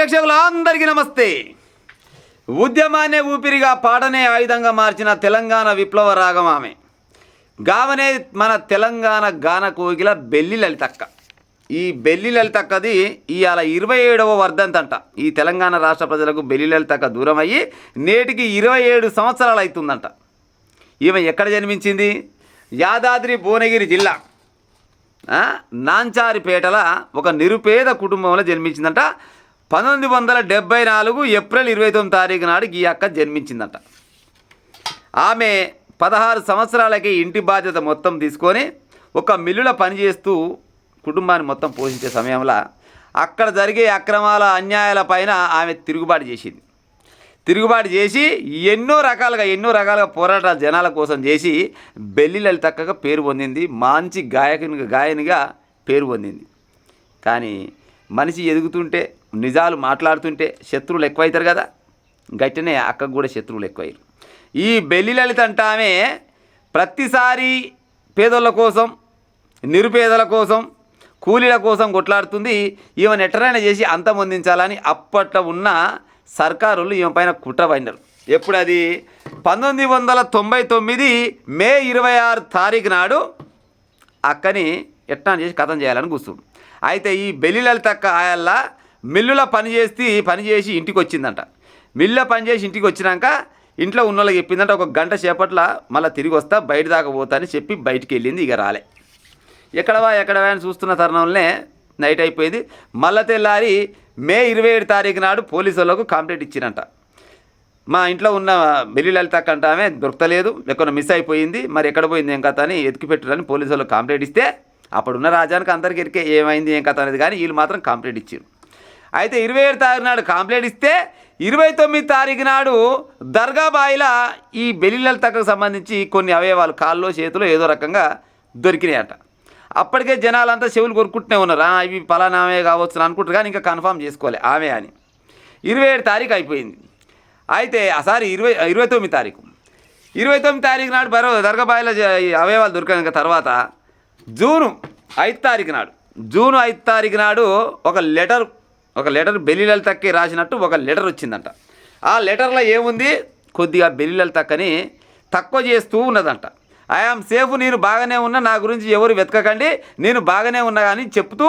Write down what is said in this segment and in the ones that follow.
ప్రేక్షకులందరికీ నమస్తే. ఉద్యమాన్నే ఊపిరిగా పాటనే ఆయుధంగా మార్చిన తెలంగాణ విప్లవ రాగం ఆమె. గావనే మన తెలంగాణ గాన కోగిల బెల్లి లలితక్క. ఈ బెల్లి లలితక్కది ఇవాళ 27వ వర్ధంతంట. ఈ తెలంగాణ రాష్ట్ర ప్రజలకు బెల్లి లలితక్క దూరం అయ్యి నేటికి 27 సంవత్సరాలు అవుతుందంట. ఈమె ఎక్కడ జన్మించింది? యాదాద్రి భువనగిరి జిల్లా నాంచారిపేటల ఒక నిరుపేద కుటుంబంలో జన్మించిందంట. 1974 ఏప్రిల్ 29 తారీఖు నాడు ఈ అక్క జన్మించిందంట. ఆమె 16 సంవత్సరాలకి ఇంటి బాధ్యత మొత్తం తీసుకొని ఒక మిల్లులో పనిచేస్తూ కుటుంబాన్ని మొత్తం పోషించే సమయంలో అక్కడ జరిగే అక్రమాల అన్యాయాల పైన ఆమె తిరుగుబాటు చేసి ఎన్నో రకాలుగా పోరాటాలు జనాల కోసం చేసి బెల్లి లలితక్కగా పేరు పొందింది. మంచి గాయనిగా పేరు పొందింది. కానీ మనిషి ఎదుగుతుంటే నిజాలు మాట్లాడుతుంటే శత్రువులు ఎక్కువవుతారు కదా, గట్టినే అక్కకు కూడా శత్రువులు ఎక్కువయ్యారు. ఈ బెల్లి లలిత అంటే ఆమె ప్రతిసారి పేదోళ్ళ కోసం, నిరుపేదల కోసం, కూలీల కోసం కొట్లాడుతుంది. ఈమెను ఎట్టరైనా చేసి అంతమొందించాలని అప్పట్లో ఉన్న సర్కారులు ఈమె పైన కుట్ర పడినారు. ఎప్పుడు అది 1999 మే 26 తారీఖు నాడు అక్కని ఎట్టా చేసి కథం చేయాలని కూర్చుంది. అయితే ఈ బెల్లి లలితక్క ఆయల్లా మిల్లులో పనిచేసి ఇంటికి వచ్చిందంట. మిల్లులో పనిచేసి ఇంటికి వచ్చినాక ఇంట్లో ఉన్న వాళ్ళకి చెప్పిందంట, ఒక గంట సేపట్ల మళ్ళీ తిరిగి వస్తా, బయట దాకా పోతా అని చెప్పి బయటికి వెళ్ళింది. ఇక రాలే. ఎక్కడవా అని చూస్తున్న తరుణంలోనే నైట్ అయిపోయింది. మళ్ళీ తెల్లారి మే 27 తారీఖు నాడు పోలీసు వాళ్ళకు కంప్లైంట్ ఇచ్చినంట. మా ఇంట్లో ఉన్న బెల్లి లలితక్క అంటే ఆమె దొరకలేదు, ఎక్కడ మిస్ అయిపోయింది, మరి ఎక్కడ పోయింది ఏం కథ అని ఎతికిపెట్టారని పోలీసు వాళ్ళకి కంప్లైంట్ ఇస్తే అప్పుడున్న రాజానికి అందరికి ఎరికే ఏమైంది ఏం కథ అనేది. కానీ వీళ్ళు మాత్రం కంప్లైంట్ ఇచ్చారు. అయితే 27 తారీఖు నాడు కంప్లైంట్ ఇస్తే 29 తారీఖు నాడు దర్గాబాయిల ఈ బెల్లి లలితక్కకు సంబంధించి కొన్ని అవయవాలు కాల్లో చేతిలో ఏదో రకంగా దొరికినాయట. అప్పటికే జనాలంతా చెవులు కొరుక్కుంటూనే ఉన్నారు, ఇవి పలానామే కావచ్చు అని అనుకుంటారు. కానీ ఇంకా కన్ఫామ్ చేసుకోవాలి ఆమె అని. 27 తారీఖు అయిపోయింది. అయితే ఆసారి 29 తారీఖు నాడు దర్గాబాయిల అవయవాలు దొరికిన తర్వాత జూన్ 5 తారీఖు నాడు ఒక లెటర్ బెల్లి లలితక్కి రాసినట్టు ఒక లెటర్ వచ్చిందంట. ఆ లెటర్లో ఏముంది? కొద్దిగా బెల్లి లలితక్కని తక్కువ చేస్తూ ఉన్నదంట. ఐఆమ్ సేఫ్, నేను బాగానే ఉన్నా, నా గురించి ఎవరు వెతకకండి, నేను బాగానే ఉన్నా కానీ చెప్తూ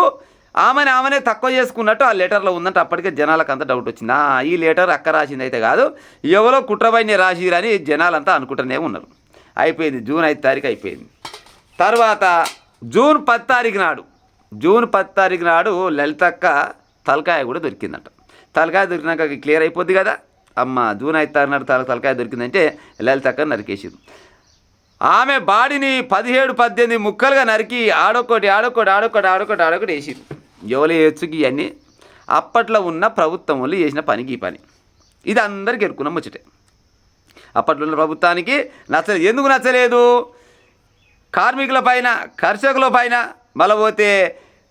ఆమెనే తక్కువ చేసుకున్నట్టు ఆ లెటర్లో ఉందంట. అప్పటికే జనాలకు అంతా డౌట్ వచ్చింది, ఈ లెటర్ అక్క రాసింది అయితే కాదు, ఎవరో కుట్రబడిని రాసిరని జనాలంతా అనుకుంటూనే ఉన్నారు. అయిపోయింది. జూన్ 5 తారీఖు అయిపోయింది. తర్వాత జూన్ 10 తారీఖు నాడు లలితక్క తలకాయ కూడా దొరికిందంట. తలకాయ దొరికినాక క్లియర్ అయిపోద్ది కదా, అమ్మ జూన్ 5 తారీఖు నాడు తలకాయ దొరికిందంటే లలితక్క నరికేసింది. ఆమె బాడీని 17-18 ముక్కలుగా నరికి ఆడొక్కటి వేసింది. ఎవరు వేయొచ్చుకి ఇవన్నీ అప్పట్లో ఉన్న ప్రభుత్వం వాళ్ళు చేసిన పనికి ఈ పని. ఇది అందరికీ ఎరుకున్న ముచ్చటే. అప్పట్లో ఉన్న ప్రభుత్వానికి నచ్చలేదు. ఎందుకు నచ్చలేదు? కార్మికుల పైన, కర్షకుల పైన, మళ్ళీ పోతే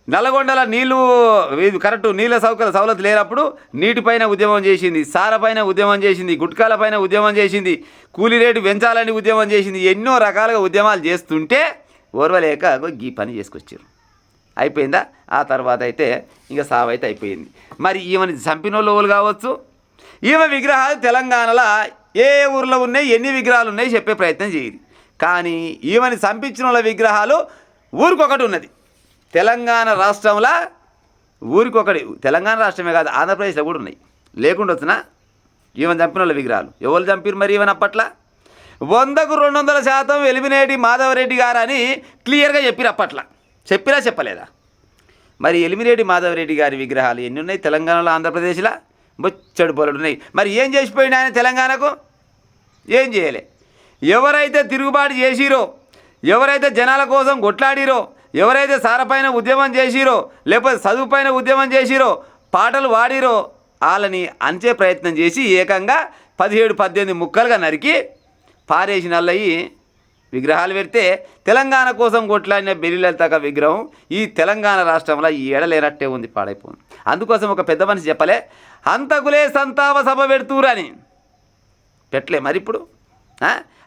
నల్లగొండల నీళ్ళ సౌలత లేనప్పుడు నీటిపైన ఉద్యమం చేసింది, సారపైన ఉద్యమం చేసింది, గుట్కాలపైన ఉద్యమం చేసింది, కూలీ రేటు పెంచాలని ఉద్యమం చేసింది. ఎన్నో రకాలుగా ఉద్యమాలు చేస్తుంటే ఓర్వలేక ఈ పని చేసుకొచ్చారు. అయిపోయిందా? ఆ తర్వాత అయితే ఇంకా సావైతే అయిపోయింది. మరి ఈమెని చంపిన వాళ్ళు కావచ్చు. ఈమె విగ్రహాలు తెలంగాణలో ఏ ఊర్లో ఉన్నాయి, ఎన్ని విగ్రహాలు ఉన్నాయి చెప్పే ప్రయత్నం చేయదు. కానీ ఈమెని చంపించిన వాళ్ళ విగ్రహాలు ఊరికొకటి ఉన్నది. తెలంగాణ రాష్ట్రంలో ఊరికొకటి, తెలంగాణ రాష్ట్రమే కాదు ఆంధ్రప్రదేశ్లో కూడా ఉన్నాయి. లేకుండా వచ్చినా ఈవెన్ చంపిన వాళ్ళ విగ్రహాలు ఎవరు చంపారు? మరి ఈవెన్ అప్పట్లో 100కు 200% ఎలిమినేటి మాధవరెడ్డి గారు అని క్లియర్గా చెప్పారు. అప్పట్లో చెప్పలేదా? మరి ఎలిమినేటి మాధవరెడ్డి గారి విగ్రహాలు ఎన్ని ఉన్నాయి తెలంగాణలో, ఆంధ్రప్రదేశ్లో? బొచ్చడు బోలెడు ఉన్నాయి. మరి ఏం చేసిపోయినా ఆయన తెలంగాణకు? ఏం చేయలే. ఎవరైతే తిరుగుబాటు చేసిరో, ఎవరైతే జనాల కోసం కొట్లాడిరో, ఎవరైతే సారపైన ఉద్యమం చేసిరో, లేకపోతే చదువుపైన ఉద్యమం చేసిరో, పాటలు వాడిరో, వాళ్ళని అంచే ప్రయత్నం చేసి ఏకంగా 17-18 ముక్కలుగా నరికి పారేసిన వాళ్ళయి విగ్రహాలు పెడితే తెలంగాణ కోసం కొట్లాడిన బెల్లి లలితక్క విగ్రహం ఈ తెలంగాణ రాష్ట్రంలో ఈ ఏడలేనట్టే ఉంది, పాడైపోయింది. అందుకోసం ఒక పెద్ద మనిషి చెప్పలే, హంతకులే సంతాప సభ పెడుతురని. పెట్టలే మరి ఇప్పుడు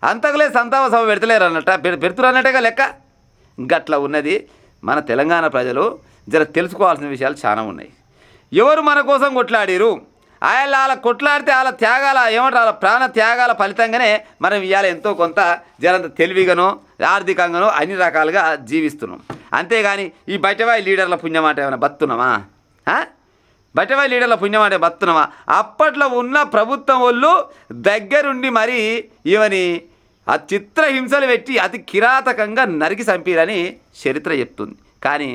హంతకులే సంతాప సభ పెడతలేరు అన్నట్ట, పెడుతురన్నట్టుగా లెక్క. గట్లా ఉన్నది. మన తెలంగాణ ప్రజలు జర తెలుసుకోవాల్సిన విషయాలు చాలా ఉన్నాయి. ఎవరు మన కోసం కొట్లాడిరు, వాళ్ళ కొట్లాడితే వాళ్ళ త్యాగాల ఏమంటారు వాళ్ళ ప్రాణ త్యాగాల ఫలితంగానే మనం ఇవాళ ఎంతో కొంత జరంత తెలివిగానో ఆర్థికంగానో అన్ని రకాలుగా జీవిస్తున్నాం. అంతేగాని ఈ బయటవాయి లీడర్ల పుణ్యమాట ఏమైనా బతున్నామా? బయటవాయి లీడర్ల పుణ్యమాట బతున్నామా? అప్పట్లో ఉన్న ప్రభుత్వం వాళ్ళు దగ్గరుండి మరి ఇవని ఆ చిత్రహింసలు పెట్టి అతి కిరాతకంగా నరికి చంపిరని చరిత్ర చెప్తుంది. కానీ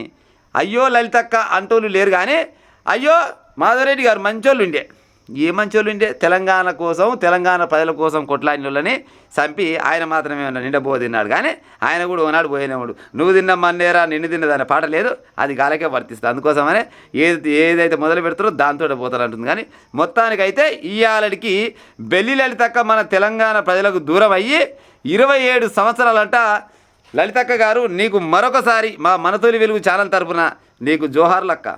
అయ్యో లలితక్క అంటోళ్ళు లేరు. కానీ అయ్యో మాధవరెడ్డి గారు మంచోళ్ళు ఉండే, ఏ మంచోళ్ళు ఉండే, తెలంగాణ కోసం తెలంగాణ ప్రజల కోసం కొట్లాడిన వాళ్ళని చంపి ఆయన మాత్రమే నిండబో తిన్నాడు. కానీ ఆయన కూడా ఒకనాడు పోయినవాడు. నువ్వు తిన్న మన్నేరా నిన్ను తిన్నదనే పాట లేదు, అది గాలకే వర్తిస్తుంది. అందుకోసమనే ఏదైతే మొదలు పెడతారో దాంతో పోతారు అంటుంది. కానీ మొత్తానికైతే ఇవాళకి బెల్లి లలితక్క మన తెలంగాణ ప్రజలకు దూరం అయ్యి 27 సంవత్సరాలంట. లలితక్క గారు నీకు మరొకసారి మా మనతోలి వెలుగు ఛానల్ తరపున నీకు జోహార్లక్క.